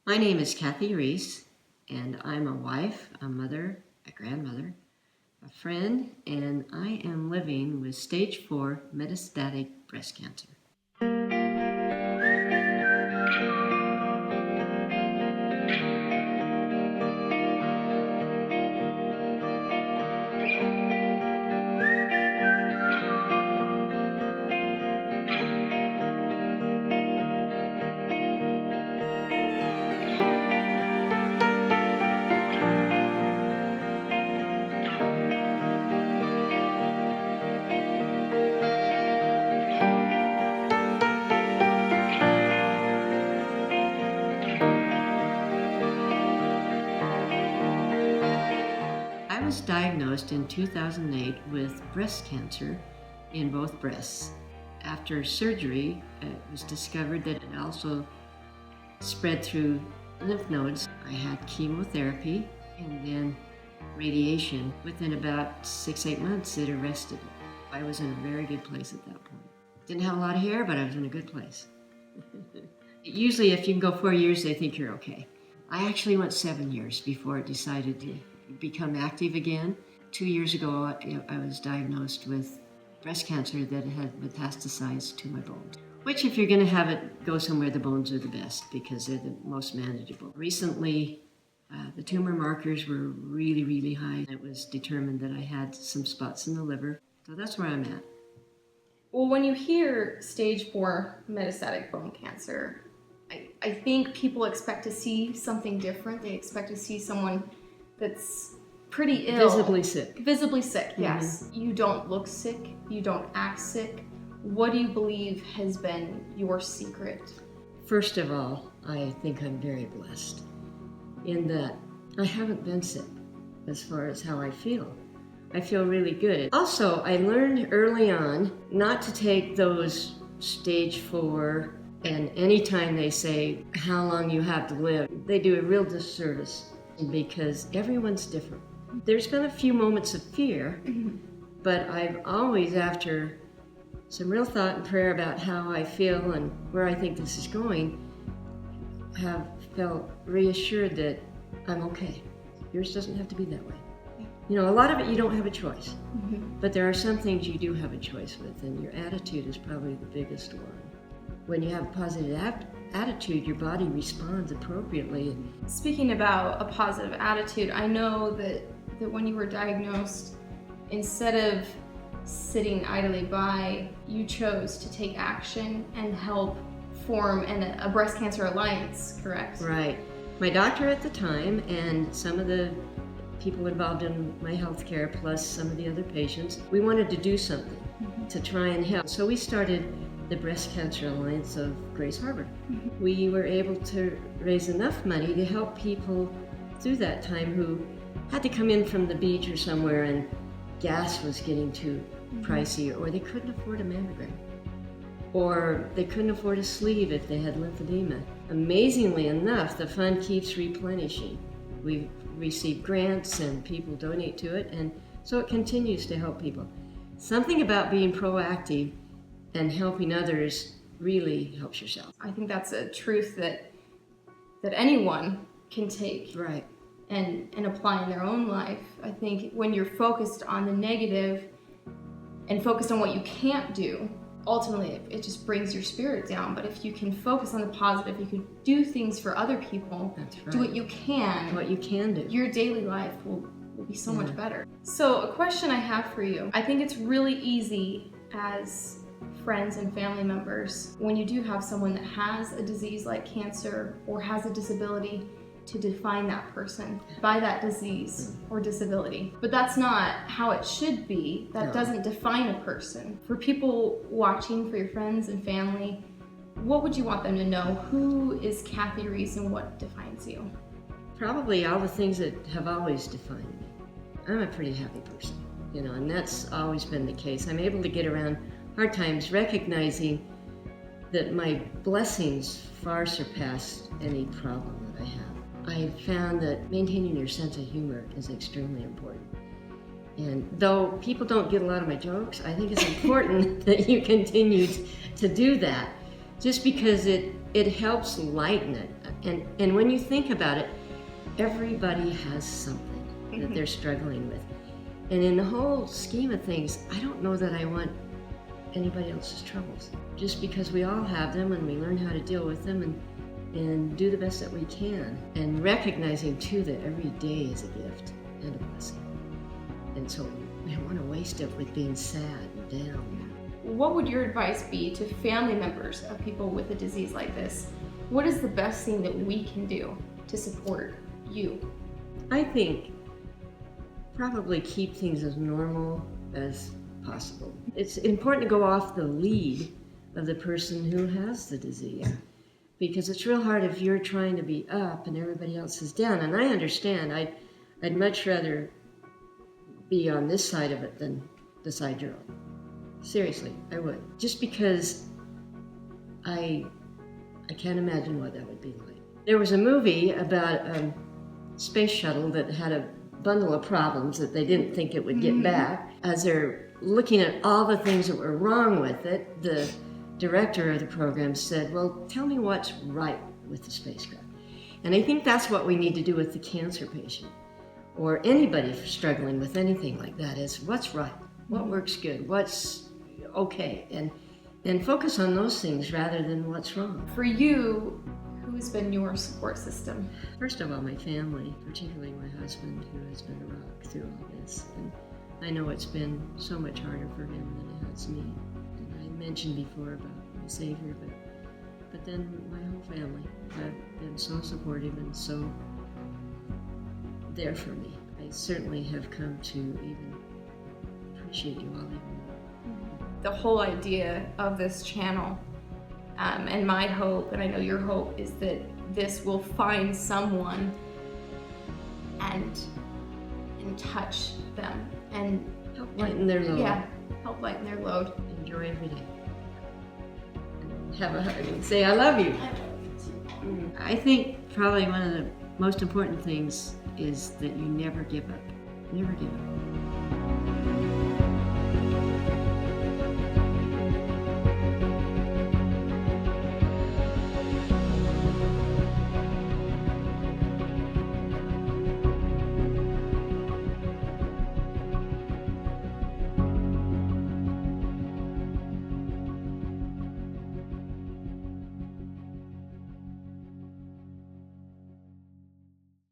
My name is Sydney Rees, and I'm a wife, a mother, a grandmother, a friend, and I am living with stage 4 metastatic breast cancer. I was diagnosed in 2008 with breast cancer in both breasts. After surgery, it was discovered that it also spread through lymph nodes. I had chemotherapy and then radiation. Within about 6-8 months, it arrested it. I was in a very good place at that point. Didn't have a lot of hair, but I was in a good place. Usually, if you can go 4 years, they think you're okay. I actually went 7 years before I decided to become active again. 2 years ago, I was diagnosed with breast cancer that had metastasized to my bones. Which, if you're going to have it go somewhere, the bones are the best because they're the most manageable. Recently, the tumor markers were really, really high. It was determined that I had some spots in the liver. So that's where I'm at. Well, when you hear stage 4 metastatic bone cancer, I think people expect to see something different. They expect to see someone that's pretty ill. Visibly sick. Visibly sick, yes. You don't look sick. You don't act sick. What do you believe has been your secret? First of all, I think I'm very blessed in that I haven't been sick as far as how I feel. I feel really good. Also, I learned early on not to take those stage 4 and anytime they say how long you have to live, they do a real disservice because everyone's different. There's been a few moments of fear, but I've always, after some real thought and prayer about how I feel and where I think this is going, have felt reassured that I'm okay. Yours doesn't have to be that way. You know, a lot of it you don't have a choice, but there are some things you do have a choice with, and your attitude is probably the biggest one. When you have a positive attitude, your body responds appropriately. Speaking about a positive attitude, I know that when you were diagnosed, instead of sitting idly by, you chose to take action and help form a breast cancer alliance, correct? Right. My doctor at the time and some of the people involved in my healthcare, plus some of the other patients, we wanted to do something to try and help. So we started the Breast Cancer Alliance of Grace Harbor. We were able to raise enough money to help people through that time who had to come in from the beach or somewhere and gas was getting too pricey, or they couldn't afford a mammogram, or they couldn't afford a sleeve if they had lymphedema. Amazingly enough, the fund keeps replenishing. We've received grants and people donate to it, and so it continues to help people. Something about being proactive and helping others really helps yourself. I think that's a truth that anyone can take. Right. And apply in their own life. I think when you're focused on the negative and focused on what you can't do, ultimately it just brings your spirit down. But if you can focus on the positive, you can do things for other people. That's right. Do what you can. What you can do. Your daily life will be so much better. So a question I have for you. I think it's really easy as friends and family members, when you do have someone that has a disease like cancer or has a disability, to define that person by that disease or disability. But that's not how it should be. That doesn't define a person. For people watching, for your friends and family, what would you want them to know? Who is Sydney Rees and what defines you? Probably all the things that have always defined me. I'm a pretty happy person, you know, and that's always been the case. I'm able to get around hard times recognizing that my blessings far surpass any problem that I have. I found that maintaining your sense of humor is extremely important. And though people don't get a lot of my jokes, I think it's important that you continue to do that, just because it helps lighten it. And when you think about it, everybody has something that they're struggling with. And in the whole scheme of things, I don't know that I want anybody else's troubles. Just because we all have them and we learn how to deal with them and do the best that we can. And recognizing too that every day is a gift and a blessing. And so we don't want to waste it with being sad and down. What would your advice be to family members of people with a disease like this? What is the best thing that we can do to support you? I think probably keep things as normal as possible. It's important to go off the lead of the person who has the disease, because it's real hard if you're trying to be up and everybody else is down. And I understand. I'd much rather be on this side of it than the side you're on. Seriously, I would. Just because I can't imagine what that would be like. There was a movie about a space shuttle that had a bundle of problems that they didn't think it would get back. As they're looking at all the things that were wrong with it, the director of the program said, well, tell me what's right with the spacecraft. And I think that's what we need to do with the cancer patient, or anybody struggling with anything like that, is what's right, what works good, what's okay, and focus on those things rather than what's wrong. For you, who's been your support system? First of all, my family, particularly my husband, who has been a rock through all this. And I know it's been so much harder for him than it has me. And I mentioned before about my Savior, but then my whole family have been so supportive and so there for me. I certainly have come to even appreciate you all even more. The whole idea of this channel, and my hope, and I know your hope, is that this will find someone and touch them and help lighten their load. Yeah, help lighten their load. Enjoy every day. Have a hug and say, I love you. I love you too. I think probably one of the most important things is that you never give up. Never give up.